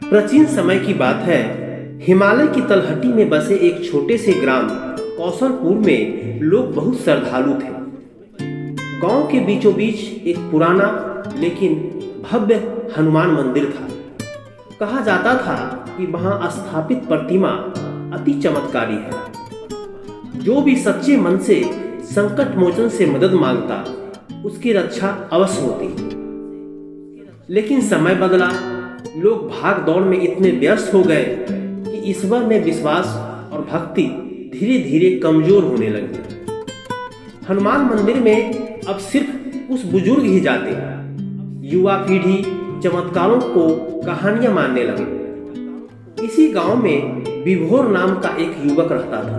प्राचीन समय की बात है। हिमालय की तलहटी में बसे एक छोटे से ग्राम कौशलपुर में लोग बहुत श्रद्धालु थे। गांव के बीचों बीच एक पुराना लेकिन भव्य हनुमान मंदिर था। कहा जाता था कि वहां स्थापित प्रतिमा अति चमत्कारी है। जो भी सच्चे मन से संकट मोचन से मदद मांगता उसकी रक्षा अवश्य होती। लेकिन समय बदला, लोग भाग दौड़ में इतने व्यस्त हो गए कि ईश्वर में विश्वास और भक्ति धीरे धीरे कमजोर होने लगी। हनुमान मंदिर में अब सिर्फ उस बुजुर्ग ही जाते। युवा पीढ़ी चमत्कारों को कहानियां मानने लगे। इसी गांव में विभोर नाम का एक युवक रहता था।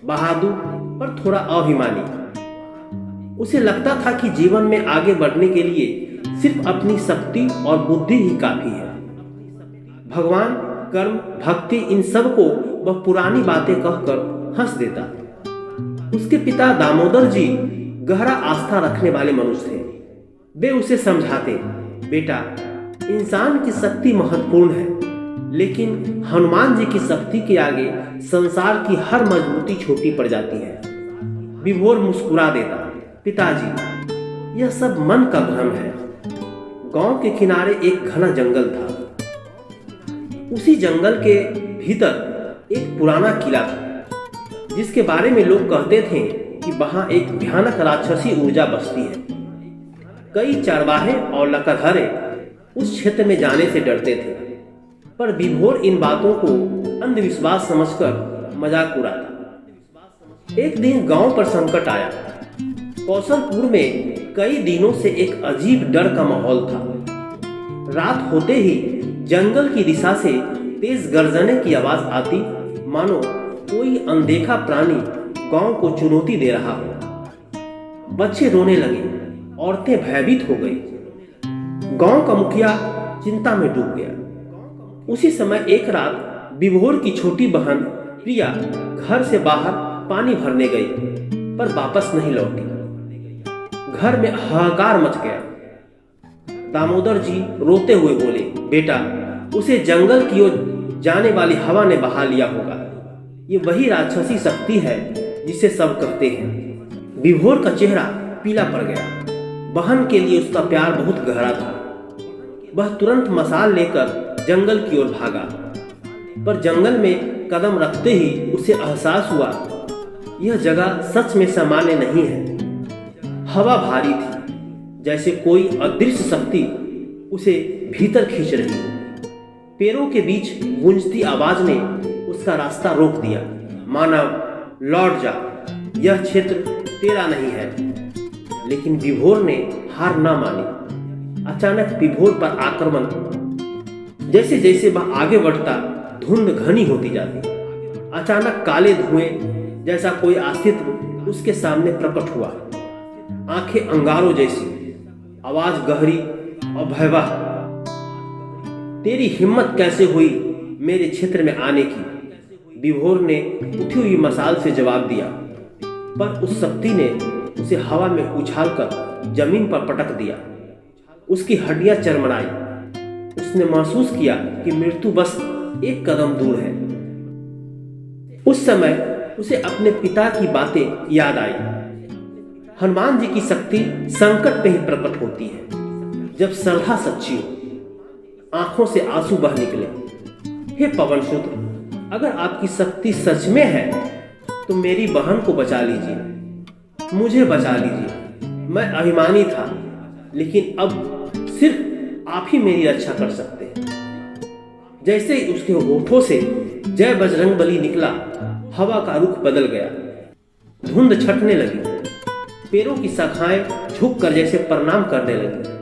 बहादुर पर थोड़ा अभिमानी। उसे लगता था कि जीवन में आगे बढ़ने के लिए सिर्फ अपनी शक्ति और बुद्धि ही काफी है। भगवान, कर्म, भक्ति, इन सब को वह पुरानी बातें कहकर हंस देता। उसके पिता दामोदर जी गहरा आस्था रखने वाले मनुष्य थे। वे उसे समझाते, बेटा, इंसान की शक्ति महत्वपूर्ण है, लेकिन हनुमान जी की शक्ति के आगे संसार की हर मजबूती छोटी पड़ जाती है। विभोर मुस्कुरा देता, पिताजी, यह सब मन का भ्रम है। गांव के किनारे एक घना जंगल था। उसी जंगल के भीतर एक पुराना किला था, जिसके बारे में लोग कहते थे कि वहां एक भयानक राक्षसी ऊर्जा बसती है। कई चरवाहे और लकड़हरे उस क्षेत्र में जाने से डरते थे, पर विभोर इन बातों को अंधविश्वास समझकर मजाक उड़ाता। एक दिन गांव पर संकट आया। कौशलपुर में कई दिनों से एक अजीब डर का माहौल था। रात होते ही जंगल की दिशा से तेज गर्जने की आवाज आती, मानो कोई अनदेखा प्राणी गांव को चुनौती दे रहा हो। बच्चे रोने लगे, औरतें भयभीत हो गई। गांव का मुखिया चिंता में डूब गया। उसी समय एक रात विभोर की छोटी बहन प्रिया घर से बाहर पानी भरने गई, पर वापस नहीं लौटी। घर में हाहाकार मच गया। दामोदर जी रोते हुए बोले, बेटा, उसे जंगल की ओर जाने वाली हवा ने बहा लिया होगा। ये वही राक्षसी शक्ति है जिसे सब कहते हैं। विभोर का चेहरा पीला पड़ गया। बहन के लिए उसका प्यार बहुत गहरा था। वह तुरंत मशाल लेकर जंगल की ओर भागा, पर जंगल में कदम रखते ही उसे एहसास हुआ, यह जगह सच में सामान्य नहीं है। हवा भारी थी, जैसे कोई अदृश्य शक्ति उसे भीतर खींच रही हो। पैरों के बीच गूंजती आवाज ने उसका रास्ता रोक दिया। मानव, लौट जा, यह क्षेत्र तेरा नहीं है। लेकिन विभोर ने हार ना मानी। अचानक विभोर पर आक्रमण। जैसे जैसे वह आगे बढ़ता, धुंध घनी होती जाती। अचानक काले धुएं जैसा कोई अस्तित्व उसके सामने प्रकट हुआ। आंखें अंगारों जैसी, आवाज गहरी और भयावह। तेरी हिम्मत कैसे हुई मेरे क्षेत्र में आने की? विभोर ने उठी हुई मशाल से जवाब दिया, पर उस शक्ति ने उसे हवा में उछालकर जमीन पर पटक दिया। उसकी हड्डियां चरमराई। उसने महसूस किया कि मृत्यु बस एक कदम दूर है। उस समय उसे अपने पिता की बातें याद आई। हनुमान जी की शक्ति संकट में ही प्रकट होती है, जब श्रद्धा सच्ची हो। आंखों से आंसू बह निकले। हे पवन सुत, अगर आपकी शक्ति सच में है तो मेरी बहन को बचा लीजिए, मुझे बचा लीजिए। मैं अभिमानी था, लेकिन अब सिर्फ आप ही मेरी रक्षा कर सकते हैं। जैसे ही उसके होठों से जय बजरंगबली निकला, हवा का रुख बदल गया। धुंध छटने लगी। पैरों की शाखाएं झुककर जैसे प्रणाम करने लगी।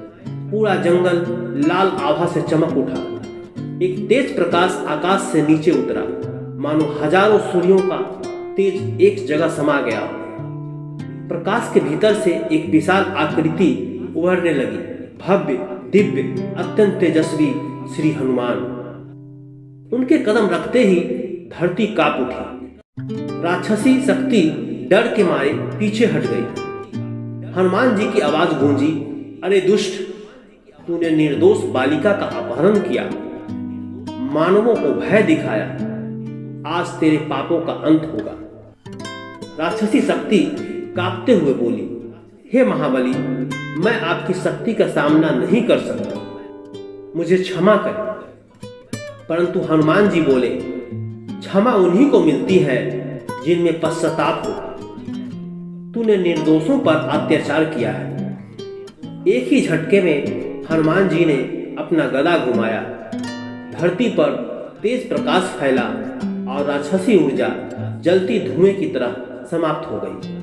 पूरा जंगल लाल आभा से चमक उठा। एक तेज प्रकाश आकाश से नीचे उतरा, मानो हजारों सूर्यों का तेज एक जगह समा गया। प्रकाश के भीतर से एक विशाल आकृति उभरने लगी। भव्य, दिव्य, अत्यंत तेजस्वी श्री हनुमान। उनके कदम रखते ही धरती कांप उठी। राक्षसी शक्ति डर के मारे पीछे हट गई। हनुमान जी की आवाज गूंजी, अरे दुष्ट, तूने निर्दोष बालिका का अपहरण किया, मानवों को भय दिखाया, आज तेरे पापों का अंत होगा। राक्षसी शक्ति कांपते हुए बोली, हे महाबली, मैं आपकी शक्ति का सामना नहीं कर सकता, मुझे क्षमा करें। परंतु हनुमान जी बोले, क्षमा उन्हीं को मिलती है जिनमें पश्चाताप हो। तूने निर्दोषों पर अत्याचार किया है। एक ही झटके में हनुमान जी ने अपना गदा घुमाया, धरती पर तेज प्रकाश फैला और राक्षसी ऊर्जा जलती धुएं की तरह समाप्त हो गई।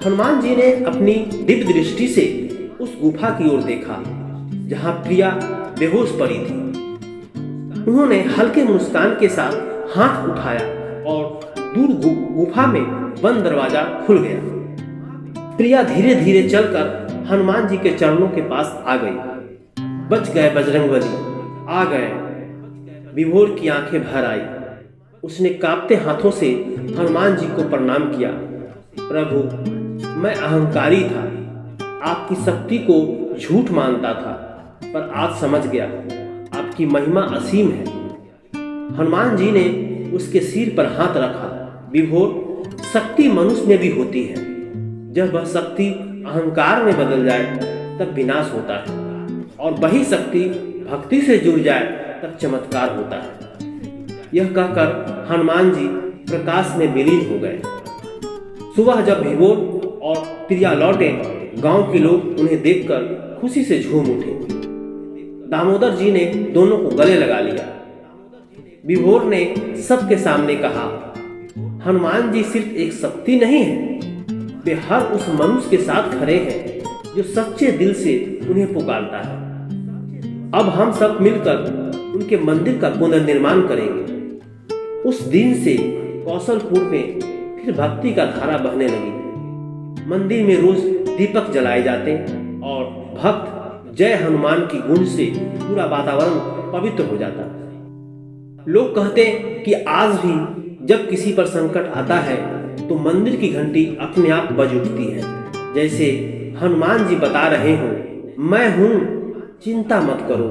हनुमान जी ने अपनी दिव्य दृष्टि से उस गुफा की ओर देखा जहां प्रिया बेहोश पड़ी थी। उन्होंने हल्के मुस्कान के साथ हाथ उठाया और दूर गुफा में बंद दरवाजा खुल गया। प्रिया धीरे धीरे चलकर हनुमान जी के चरणों के पास आ गई। बच गए बजरंगबली, आ गए। विभोर की आंखें भर आई। उसने कांपते हाथों से हनुमान जी को प्रणाम किया। प्रभु, मैं अहंकारी था, आपकी शक्ति को झूठ मानता था, पर आज समझ गया आपकी महिमा असीम है। हनुमान जी ने उसके सिर पर हाथ रखा। विभोर, शक्ति मनुष्य में भी होती है। जब वह शक्ति अहंकार में बदल जाए तब विनाश होता है, और वही शक्ति भक्ति से जुड़ जाए तब चमत्कार होता है। यह कहकर हनुमान जी प्रकाश में विलीन हो गए। सुबह जब विभोर और प्रिया लौटे, गांव के लोग उन्हें देखकर खुशी से झूम उठे। दामोदर जी ने दोनों को गले लगा लिया। विभोर ने सबके सामने कहा, हनुमान जी सिर्फ एक शक्ति नहीं है, वे हर उस मनुष्य के साथ खड़े हैं जो सच्चे दिल से उन्हें पुकारता है। अब हम सब मिलकर उनके मंदिर का पुनर्निर्माण करेंगे। उस दिन से कौशलपुर में फिर भक्ति का धारा बहने लगी। मंदिर में रोज दीपक जलाए जाते और भक्त जय हनुमान की गूंज से पूरा वातावरण पवित्र हो जाता। लोग कहते कि आज भी जब किसी पर संकट आता है तो मंदिर की घंटी अपने आप बज उठती है, जैसे हनुमान जी बता रहे हो, मैं हूं, चिंता मत करो,